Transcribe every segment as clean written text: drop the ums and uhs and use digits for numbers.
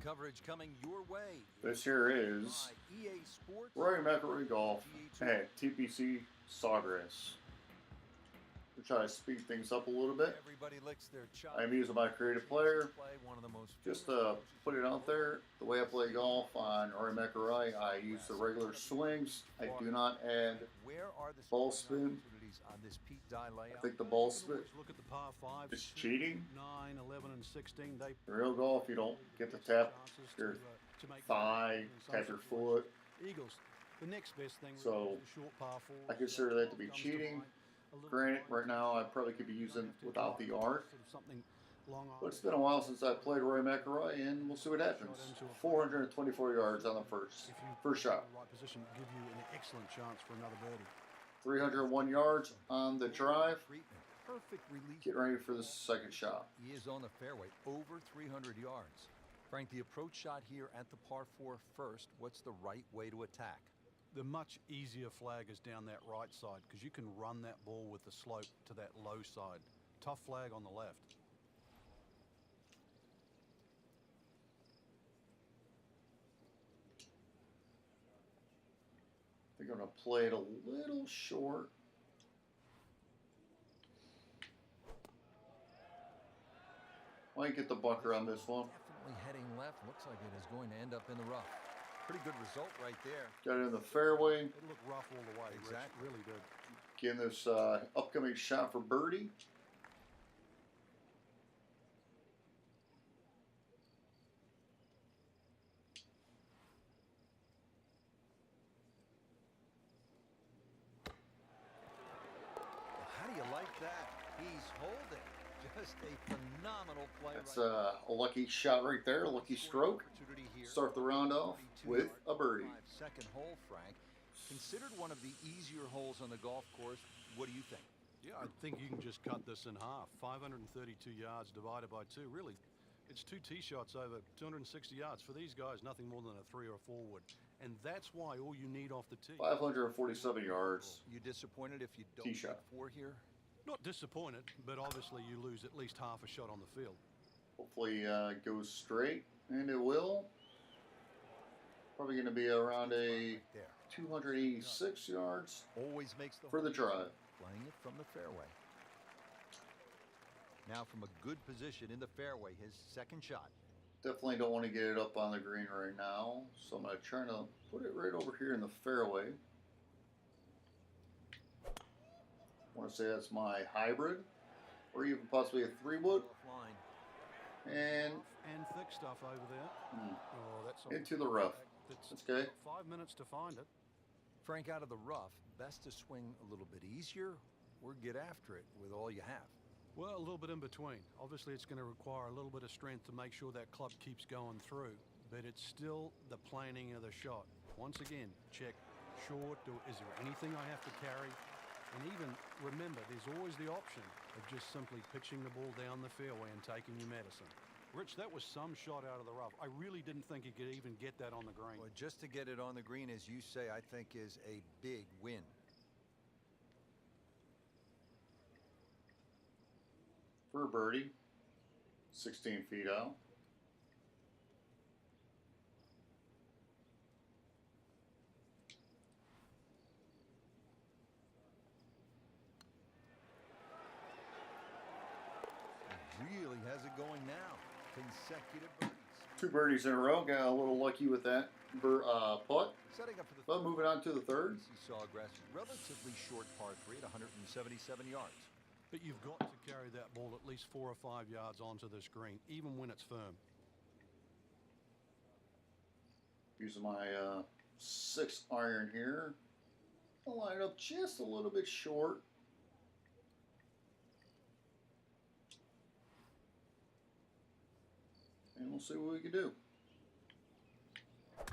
coverage coming your way. This here is EA Sports. Rory McIlroy Golf at TPC Sawgrass. We're trying to speed things up a little bit. Everybody licks their I'm using my creative player just to put it out there. The way I play golf on Rory McIlroy, I use the regular swings. I do not add ball spin. I think the ball spin is cheating. 9, 11, and 16. In real golf, you don't get to tap your thigh, tap your foot. Eagles. The next best thing. So I consider that to be cheating. Granted, right now I probably could be using without the arc, but it's been a while since I played Rory McIlroy, and we'll see what happens. 424 yards on the first shot. Right position give you an excellent chance for another birdie. 301 yards on the drive. Perfect release. Get ready for the second shot. He is on the fairway, over 300 yards. Frank, the approach shot here at the par 4 first. What's the right way to attack? The much easier flag is down that right side because you can run that ball with the slope to that low side. Tough flag on the left. They're going to play it a little short. Might get the bunker on this one. Definitely heading left. Looks like it is going to end up in the rough. Pretty good result right there. Got it in the fairway. It looked rough all the way. Exactly. Rich. Really did. Getting this upcoming shot for birdie. How do you like that? He's holding. Just a phenomenal play. That's a lucky shot right there, a lucky stroke. Start the round off with a birdie. Second hole, Frank. Considered one of the easier holes on the golf course. What do you think? Yeah, I think you can just cut this in half. 532 yards divided by 2. Really, it's 2 tee shots over 260 yards. For these guys, nothing more than a 3 or 4 wood. And that's why all you need off the tee. 547 yards. You disappointed if you don't Tee shot. 4 here? Not disappointed, but obviously you lose at least half a shot on the field. Hopefully it goes straight, and it will. Probably going to be around a 286 yards Always makes for the drive. Playing it from the fairway. Now from a good position in the fairway, his second shot. Definitely don't want to get it up on the green right now, so I'm going to try to put it right over here in the fairway. I want to say that's my hybrid, or even possibly a 3-wood. And thick stuff over there. Oh, that's into the rough. That's okay. 5 minutes to find it. Frank, out of the rough, best to swing a little bit easier or get after it with all you have? Well, a little bit in between. Obviously, it's going to require a little bit of strength to make sure that club keeps going through, but it's still the planning of the shot. Once again, check short. Is there anything I have to carry? And even remember, there's always the option of just simply pitching the ball down the fairway and taking your medicine. Rich, that was some shot out of the rough. I really didn't think he could even get that on the green. Well, just to get it on the green, as you say, I think is a big win. For a birdie, 16 feet out. Really has it going now. Consecutive birdies. 2 birdies in a row. Got a little lucky with that putt. Setting up for the But moving on to the third. Sawgrass, relatively short par 3 at 177 yards. But you've got to carry that ball at least 4 or 5 yards onto this green, even when it's firm. Using my 6-iron here. I'll line it up just a little bit short. And we'll see what we can do. Should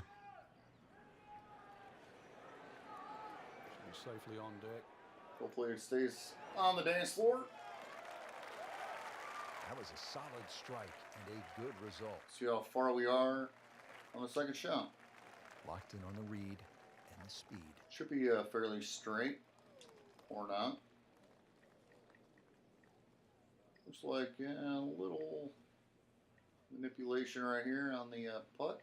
be safely on deck. Hopefully it stays on the dance floor. That was a solid strike and a good result. See how far we are on the second shot. Locked in on the read and the speed. Should be fairly straight, or not. Looks like a little manipulation right here on the putt.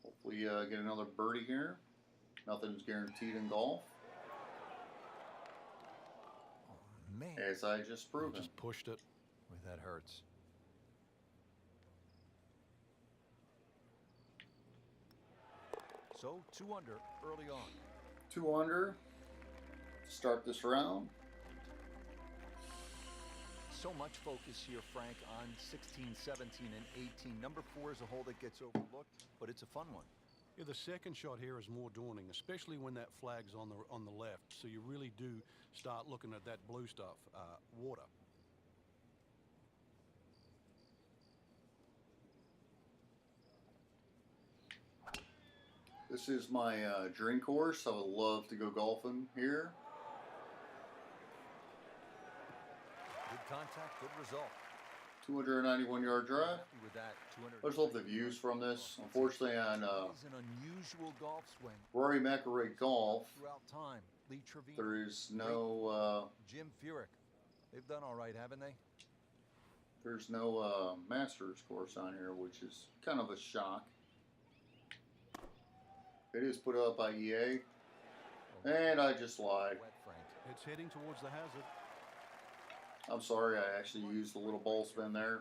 Hopefully get another birdie here. Nothing's guaranteed in golf. Oh, man. As I just proven. Just pushed it. Boy, that hurts. So 2 under early on. 2 under. Start this round. So much focus here, Frank, on 16, 17, and 18. Number 4 is a hole that gets overlooked, but it's a fun one. Yeah, the second shot here is more daunting, especially when that flag's on the left. So you really do start looking at that blue stuff, water. This is my dream course. I would love to go golfing here. Good contact, good result. 291-yard drive. With that, I just love the views from this. Unfortunately, on an unusual golf swing. Rory McIlroy Golf, Throughout time, Lee Trevino, there is no Jim Furyk. They've done all right, haven't they? there's no Masters course on here, which is kind of a shock. It is put up by EA, and I just lied. Wet, Frank. It's heading towards the hazard. I'm sorry, I actually used a little ball spin there.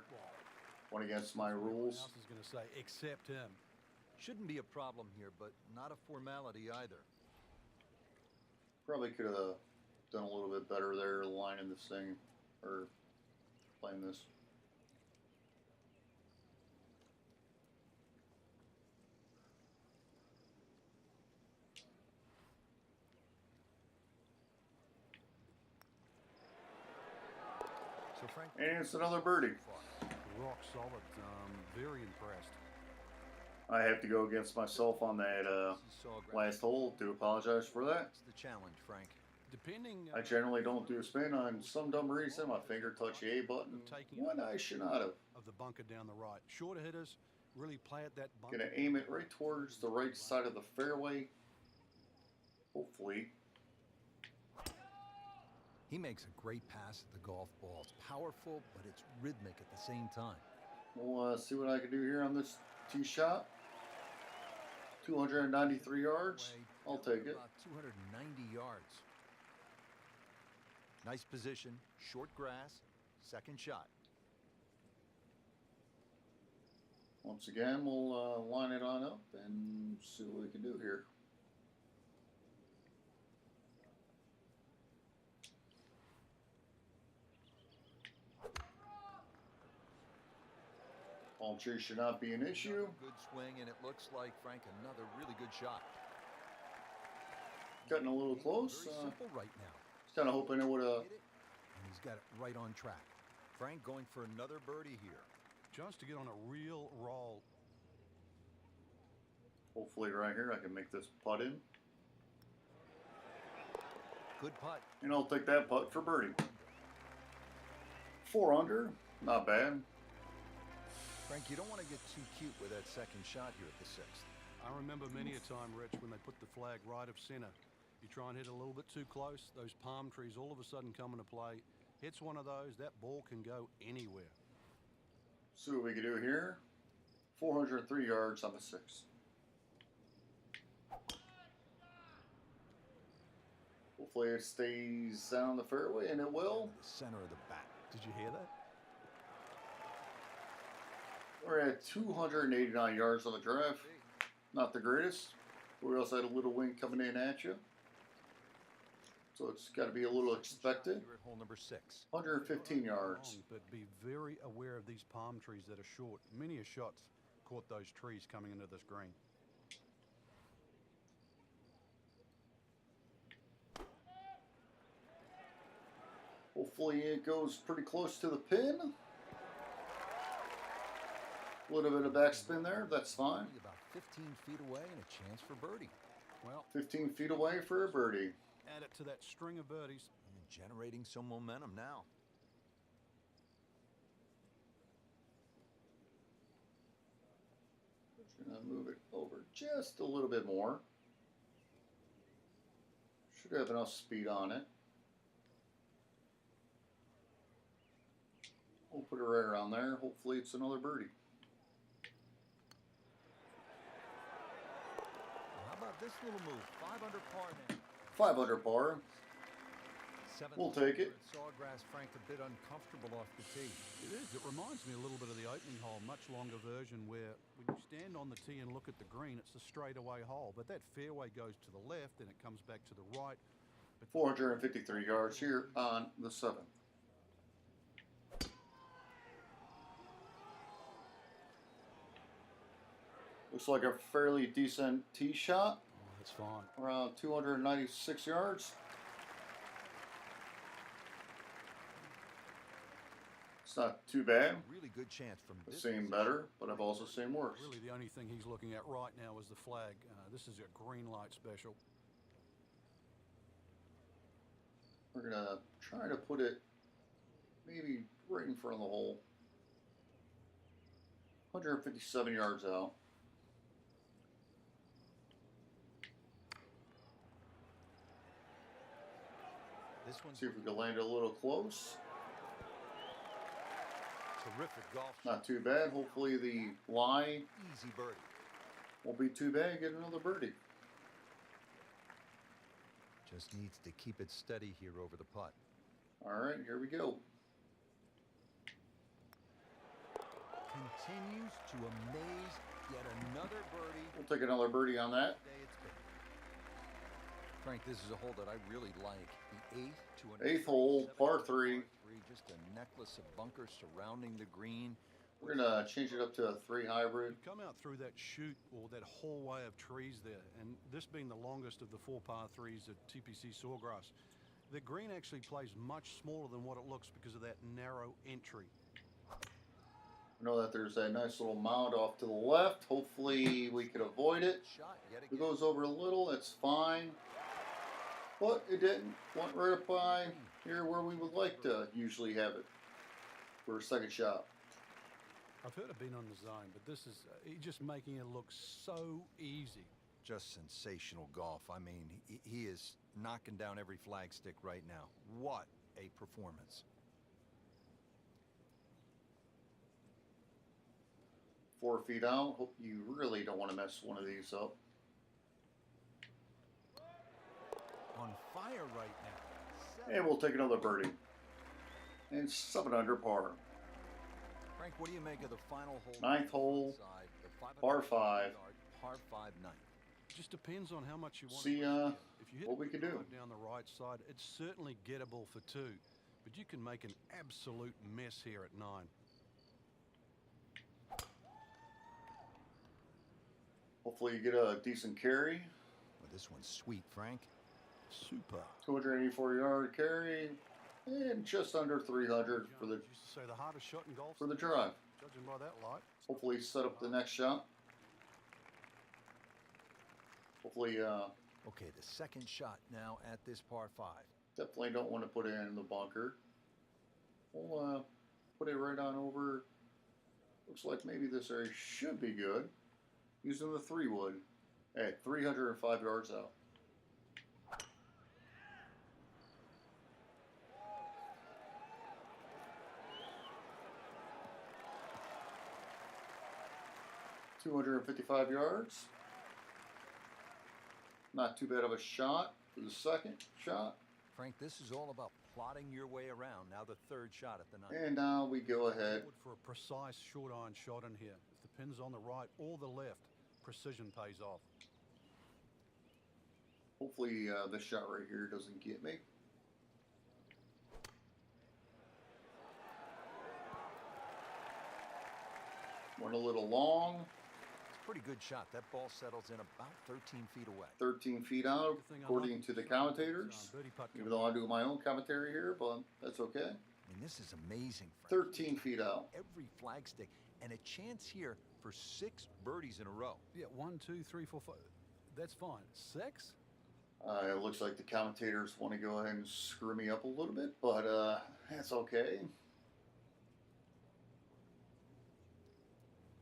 Went against my Everyone rules. else is going to say, except him. Shouldn't be a problem here, but not a formality either. Probably could have done a little bit better there, lining this thing, or playing this. So Frank, And it's another birdie. Rock solid. Very impressed. I have to go against myself on that Sawgrass. last hole. Do apologize for that. That's the challenge, Frank. Depending. I generally don't do a spin on some dumb reason. My finger touched the A button when I should not have. Of the bunker down the right. Shorter hitters really play at that bunker. Gonna aim it right towards the right side of the fairway. Hopefully. He makes a great pass at the golf ball. It's powerful, but it's rhythmic at the same time. We'll see what I can do here on this tee shot. 293 yards. I'll take it. About 290 yards. Nice position, short grass, second shot. Once again, we'll line it on up and see what we can do here. Ball chase should not be an issue. Good swing, and it looks like, Frank, another really good shot. Cutting a little close. Very simple right now. Kind of hoping it would have. Hit it, and he's got it right on track. Frank going for another birdie here. Just to get on a real roll. Hopefully right here I can make this putt in. Good putt. And I'll take that putt for birdie. 4 under. Not bad. Frank, you don't want to get too cute with that second shot here at the 6th. I remember many a time, Rich, when they put the flag right of center. You try and hit a little bit too close, those palm trees all of a sudden come into play. Hits one of those, that ball can go anywhere. See what we can do here. 403 yards on the 6th. Hopefully it stays down the fairway, and it will. Center of the bat. Did you hear that? We're at 289 yards on the drive. Not the greatest. We also had a little wind coming in at you. So it's got to be a little expected. You're at hole number 6. 115 yards. But be very aware of these palm trees that are short. Many a shot's caught those trees coming into this green. Hopefully it goes pretty close to the pin. A little bit of backspin there, that's fine. About 15 feet away and a chance for birdie. Well, 15 feet away for a birdie. add it to that string of birdies. And generating some momentum now. Just gonna move it over just a little bit more. Should have enough speed on it. We'll put it right around there. Hopefully it's another birdie. How about this little move? 5 under par now. 5 under par. We'll take it. Sawgrass, Frank, a bit uncomfortable off the tee. It is. It reminds me a little bit of the opening hole, much longer version where when you stand on the tee and look at the green, it's a straightaway hole. But that fairway goes to the left and it comes back to the right. But 453 yards here on the 7th. Looks like a fairly decent tee shot. oh, that's fine. Around 296 yards. It's not too bad. Really good chance from I've this seen position. better, but I've also seen worse. Really, the only thing he's looking at right now is the flag. This is a green light special. We're gonna try to put it maybe right in front of the hole. 157 yards out. This one's See if we can land it a little close. terrific golf shot. Not too bad. Hopefully the lie Easy birdie. won't be too bad. Get another birdie. Just needs to keep it steady here over the putt. All right, here we go. Continues to amaze. Yet another birdie. We'll take another birdie on that. Day it's been. Frank, this is a hole that I really like. The eighth to an Eighth hole, par 3. Just a necklace of bunkers surrounding the green. We're gonna change it up to a 3 hybrid. You come out through that chute or that hallway of trees there, and this being the longest of the 4 par 3s at TPC Sawgrass, the green actually plays much smaller than what it looks because of that narrow entry. I know that there's a nice little mound off to the left. Hopefully we can avoid it. Shot yet If it again. goes over a little, it's fine. But it didn't. Went right up by here where we would like to usually have it for a second shot. I've heard of being on the zone, but this is he's just making it look so easy. Just sensational golf. I mean, he is knocking down every flagstick right now. What a performance. 4 feet out. Hope you really don't want to mess one of these up. On fire right now. And we'll take another birdie. And 7 under par. Frank, what do you make of the final hole? 9th hole, Inside, the 500 par 5. yard, par 5 9. Just depends on how much you want. See if you hit what we can the do. drive down the right side, it's certainly gettable for 2, but you can make an absolute mess here at 9. Hopefully you get a decent carry. Well, this one's sweet, Frank. Super. 284 yard carry. And just under 300 for the Used to say the hardest shot in golf. for the drive. Judging by that light. Hopefully set up the next shot. Hopefully Okay, the second shot now at this par 5. definitely don't want to put it in the bunker. We'll put it right on over. Looks like maybe this area should be good. Using the 3-wood at 305 yards out. $255 yards. Not too bad of a shot for the second shot. Frank, this is all about plotting your way around. Now the third shot at the 9th. And now we go ahead. For a precise short iron shot in here. If the pin's on the right or the left, precision pays off. Hopefully this shot right here doesn't get me. Went a little long. It's a pretty good shot. That ball settles in about 13 feet away. 13 feet out, according to the commentators. Birdie putt Even though I do my own commentary here, but that's okay. I mean, this is amazing, Frank. 13 feet out. Every flagstick, and a chance here for 6 birdies in a row. Yeah, 1, 2, 3, 4, 5. That's fine. 6? It looks like the commentators want to go ahead and screw me up a little bit, but that's okay.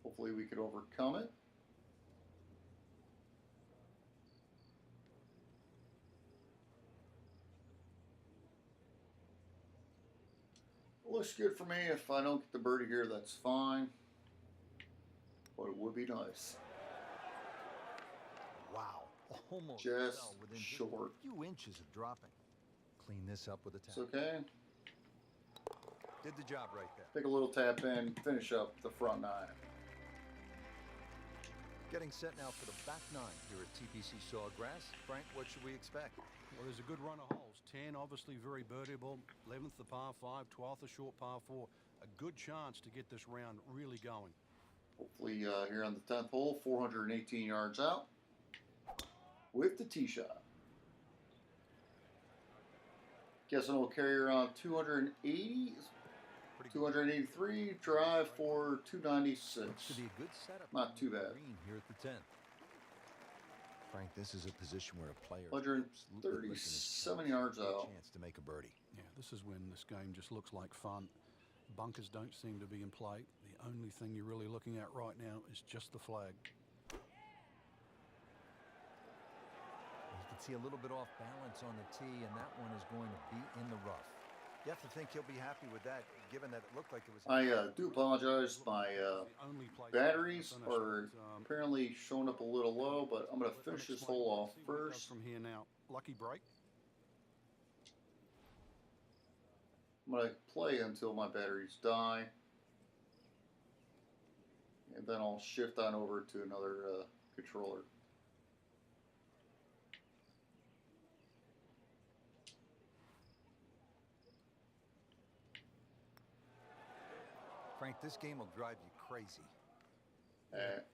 Hopefully we could overcome it. Looks good for me. If I don't get the birdie here, that's fine. But it would be nice. Wow, almost Just fell within short. a few inches of dropping. Clean this up with a tap. It's okay. Did the job right there. Take a little tap in, finish up the front nine. Getting set now for the back nine here at TPC Sawgrass. Frank, what should we expect? Well, there's a good run of holes. 10, obviously very birdieable. 11th, the par 5. 12th, a short par 4. A good chance to get this round really going. Hopefully here on the 10th hole, 418 yards out with the tee shot. Guessing we'll carry around 280, 283, drive for 296. Looks to be a good setup. Not too bad. Green here at the 10th. Frank, this is a position where a player 137 yards out. Chance to make a birdie. Yeah, this is when this game just looks like fun. Bunkers don't seem to be in play. The only thing you're really looking at right now is just the flag. You can see a little bit off balance on the tee, and that one is going to be in the rough. You have to think he'll be happy with that, given that it looked like it was... I do apologize. My batteries are apparently showing up a little low, but I'm going to finish this hole off first. From here now, lucky break. I'm going to play until my batteries die. And then I'll shift on over to another controller. Frank, this game will drive you crazy.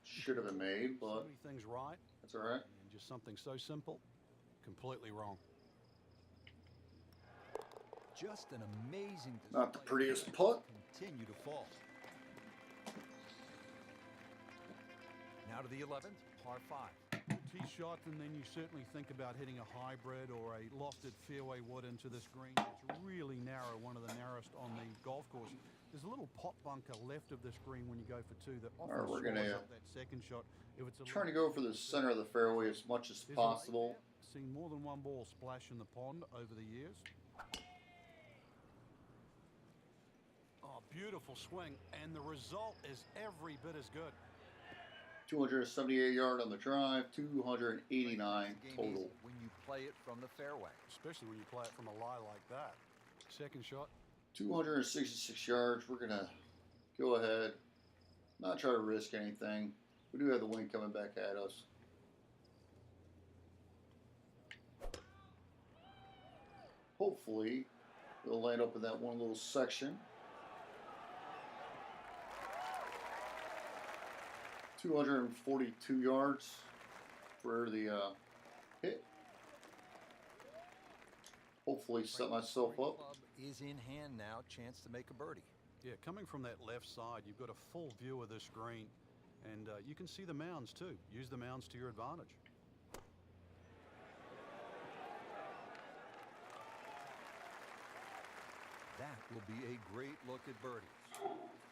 Should have been made, but So many things right, that's all right. and just something so simple, completely wrong. Just an amazing display. Not the prettiest putt. Continue to fall. Now to the 11th, par 5. Tee shot, and then you certainly think about hitting a hybrid or a lofted fairway wood into this green. It's really narrow, one of the narrowest on the golf course. There's a little pot bunker left of this green when you go for 2 that often Alright, we're gonna swallows up that second shot. If it's a Trying to go for the center of the fairway as much as There's a lake possible. there. Seen more than one ball splash in the pond over the years. Oh, beautiful swing, and the result is every bit as good. 278 yard on the drive, 289 total. When you play it from the fairway. Especially when you play it from a lie like that. Second shot. 266 yards. We're gonna go ahead, not try to risk anything. We do have the wind coming back at us. Hopefully, it'll land up in that one little section. 242 yards for the hit. Hopefully set myself up. Club is in hand now, chance to make a birdie. Yeah, coming from that left side, you've got a full view of this green, and you can see the mounds too. Use the mounds to your advantage. That will be a great look at birdies.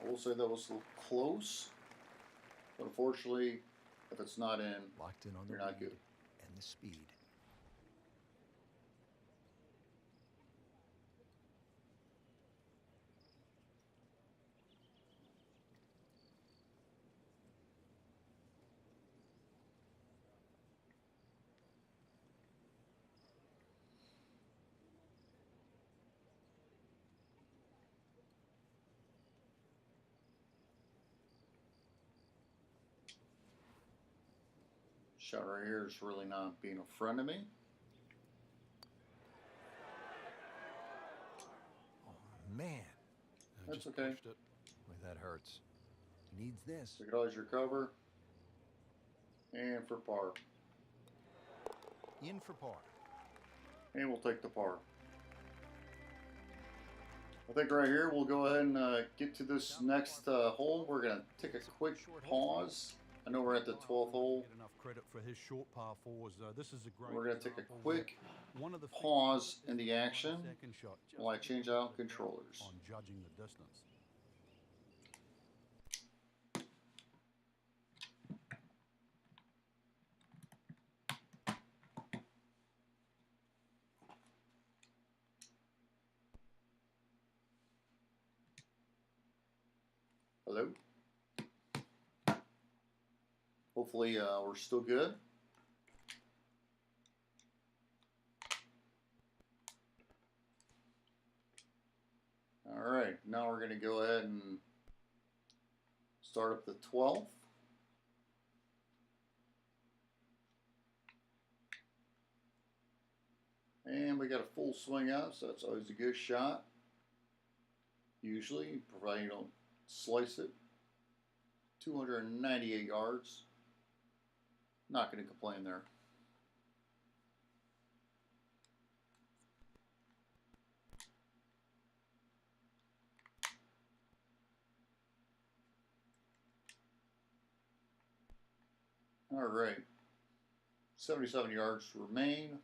I will say that was a little close, but unfortunately, if it's not in, Locked in on the you're not lead good. and the speed. Shot right here is really not being a friend of me. Oh, man. That's Just okay. pushed it. Boy, that hurts. Needs this. We could always recover. And for par. In for par. And we'll take the par. I think right here we'll go ahead and get to this next hole. We're going to take a quick pause. I know we're at the 12th hole. Get enough credit for his short par 4s. This is a great. We're going to take a example quick where one of the pause features in the is action second shot, just while I change out controllers. on judging the distance. Hello. Hopefully we're still good. All right, now we're going to go ahead and start up the 12th. And we got a full swing out, so that's always a good shot. Usually, providing you don't slice it. 298 yards. Not going to complain there. All right. 77 yards remain.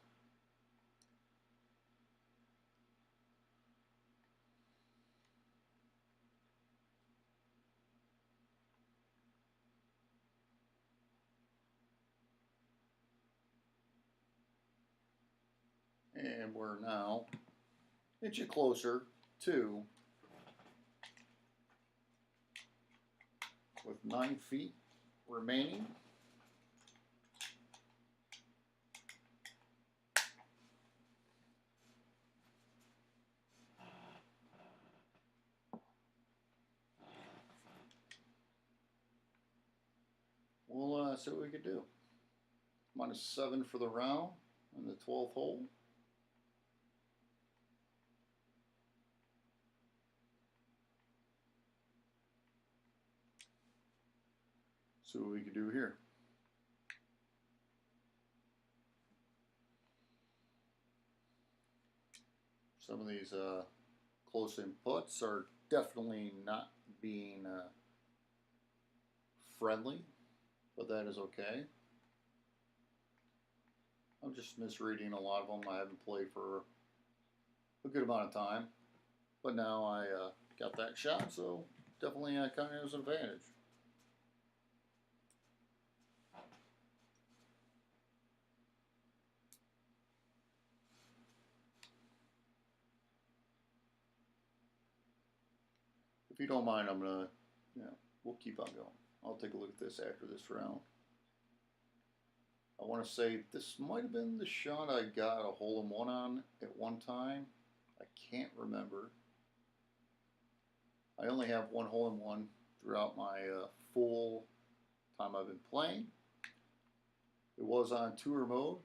And we're now inching closer to with 9 feet remaining. We'll see what we can do. -7 for the round on the 12th hole. See what we can do here. Some of these close-in putts are definitely not being friendly, but that is okay. I'm just misreading a lot of them. I haven't played for a good amount of time, but now I got that shot, so definitely I kind of have an advantage. If you don't mind, I'm gonna, we'll keep on going. I'll take a look at this after this round. I want to say this might have been the shot I got a hole-in-one on at one time. I can't remember. I only have one hole-in-one throughout my full time I've been playing. It was on tour mode.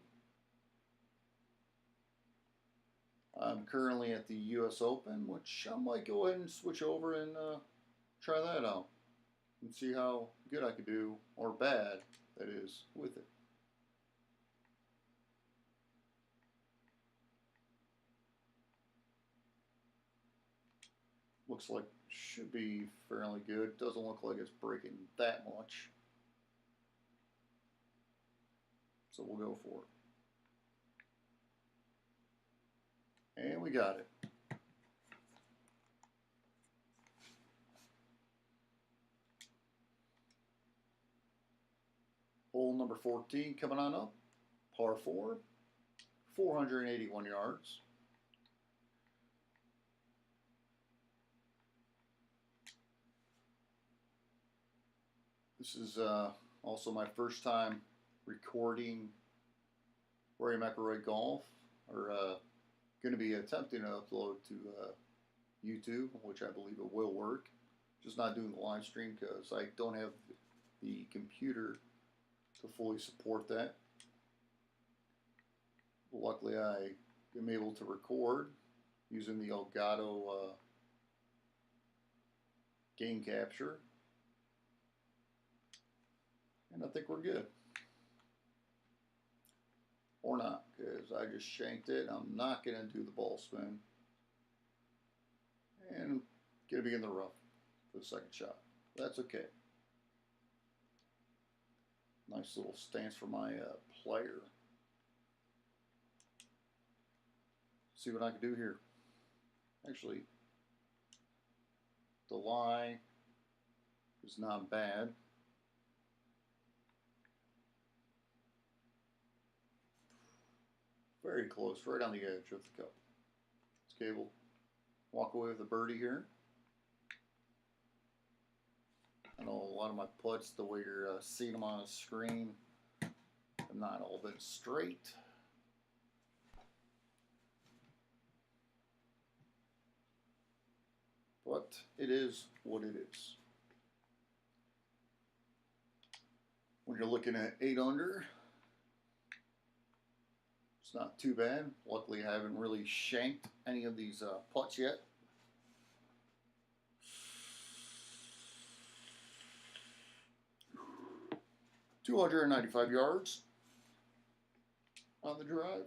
I'm currently at the US Open, which I might go ahead and switch over and try that out and see how good I could do, or bad, that is, with it. Looks like should be fairly good. Doesn't look like it's breaking that much. So we'll go for it. And we got it. Hole number 14 coming on up. Par 4. 481 yards. This is also my first time recording Rory McIlroy Golf, or going to be attempting to upload to YouTube, which I believe it will work. Just not doing the live stream because I don't have the computer to fully support that. Luckily, I am able to record using the Elgato game capture. And I think we're good. Or not, because I just shanked it. I'm not going to do the ball spin. And going to be in the rough for the second shot. That's okay. Nice little stance for my player. See what I can do here. Actually, the lie is not bad. Very close, right on the edge of the cup. Let's Cable walk away with a birdie here. I know a lot of my putts, the way you're seeing them on the screen, are not all that straight. But it is what it is. When you're looking at 8 under, it's not too bad. Luckily, I haven't really shanked any of these putts yet. .295 yards on the drive.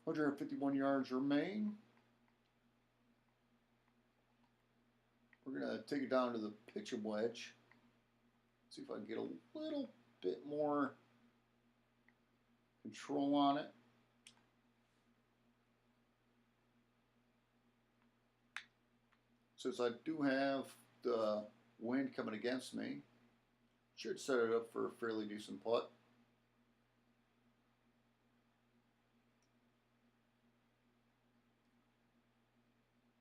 151 yards remain. We're going to take it down to the pitching wedge. See if I can get a little bit more control on it. Since I do have the wind coming against me, should set it up for a fairly decent putt.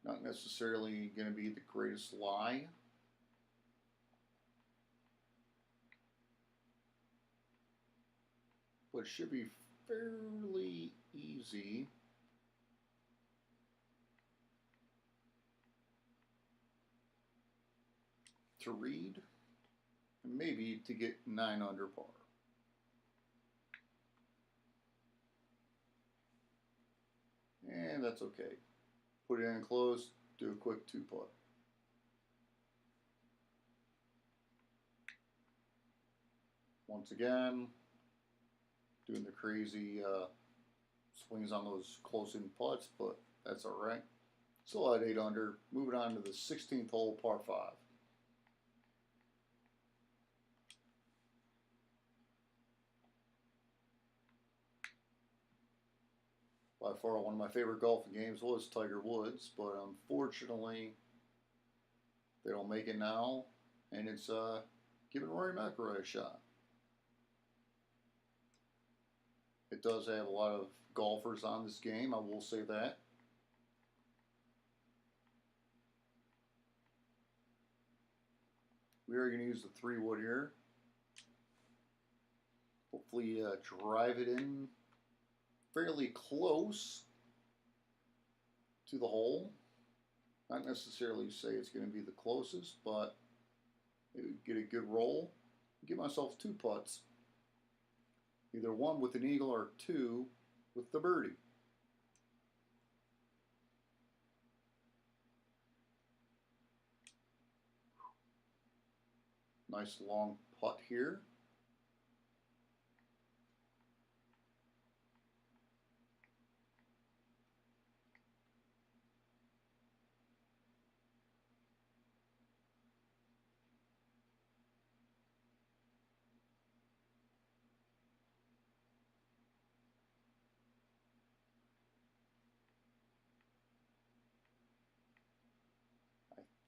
Not necessarily going to be the greatest lie. But it should be fairly easy to read, and maybe to get 9 under par. And that's okay. Put it in close, do a quick 2-putt. Once again, doing the crazy swings on those close-in putts, but that's all right. Still at 8 under. Moving on to the 16th hole, par 5. By far, one of my favorite golfing games was Tiger Woods, but unfortunately, they don't make it now, and it's giving Rory McIlroy a shot. It does have a lot of golfers on this game, I will say that. We are going to use the 3-wood here. Hopefully drive it in fairly close to the hole. Not necessarily say it's going to be the closest, but maybe get a good roll. Give myself 2 putts. Either 1 with an eagle or 2 with the birdie. Nice long putt here.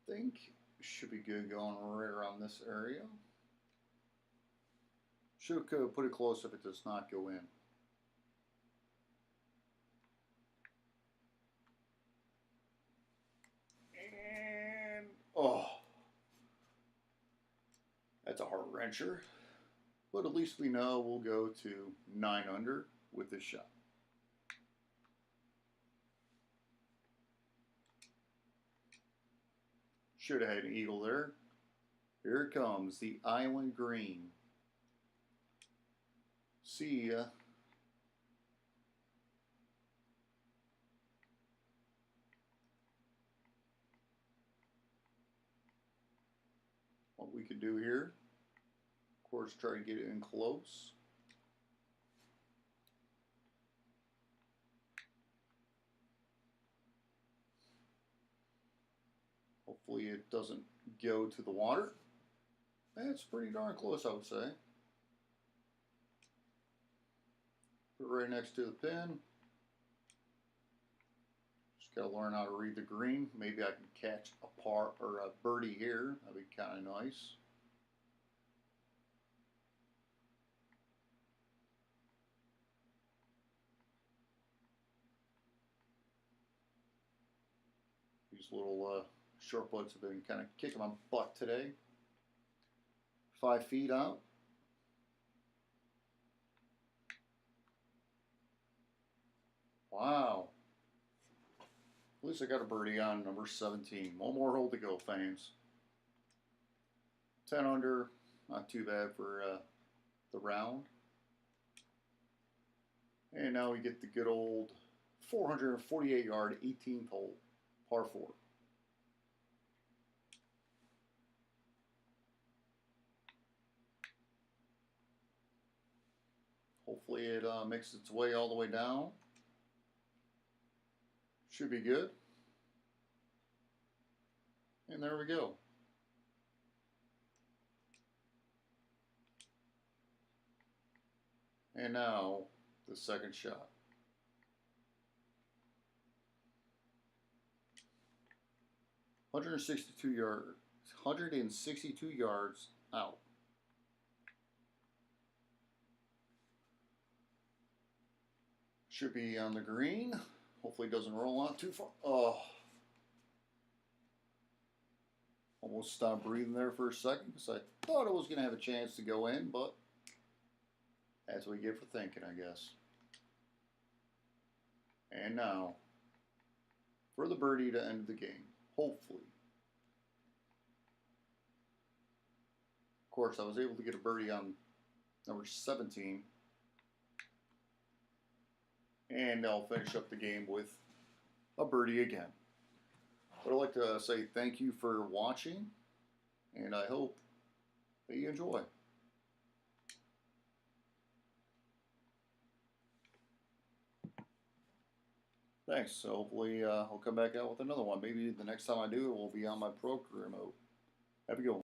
I think should be good going right around this area. Should put it close if it does not go in. And oh, that's a heart wrencher. But at least we know we'll go to 9 under with this shot. Should have had an eagle there. Here it comes, the island green. See ya. What we could do here, of course, try to get it in close. Hopefully it doesn't go to the water. It's pretty darn close, I would say. Put it right next to the pin. Just gotta learn how to read the green. Maybe I can catch a par or a birdie here. That'd be kind of nice. These little short putts have been kind of kicking my butt today. 5 feet out. Wow. At least I got a birdie on number 17. One more hole to go, fans. 10 under. Not too bad for the round. And now we get the good old 448 yard 18th hole, par 4. Hopefully it makes its way all the way down. Should be good. And there we go. And now the second shot. (162 yards, 162 yards out. Should be on the green. Hopefully it doesn't roll out too far. Oh. Almost stopped breathing there for a second because I thought it was going to have a chance to go in, but that's what we get for thinking, I guess. And now for the birdie to end the game, hopefully. Of course, I was able to get a birdie on number 17. And I'll finish up the game with a birdie again. But I'd like to say thank you for watching, and I hope that you enjoy. Thanks. So hopefully I'll come back out with another one. Maybe the next time I do it will be on my pro career mode. Have a good one.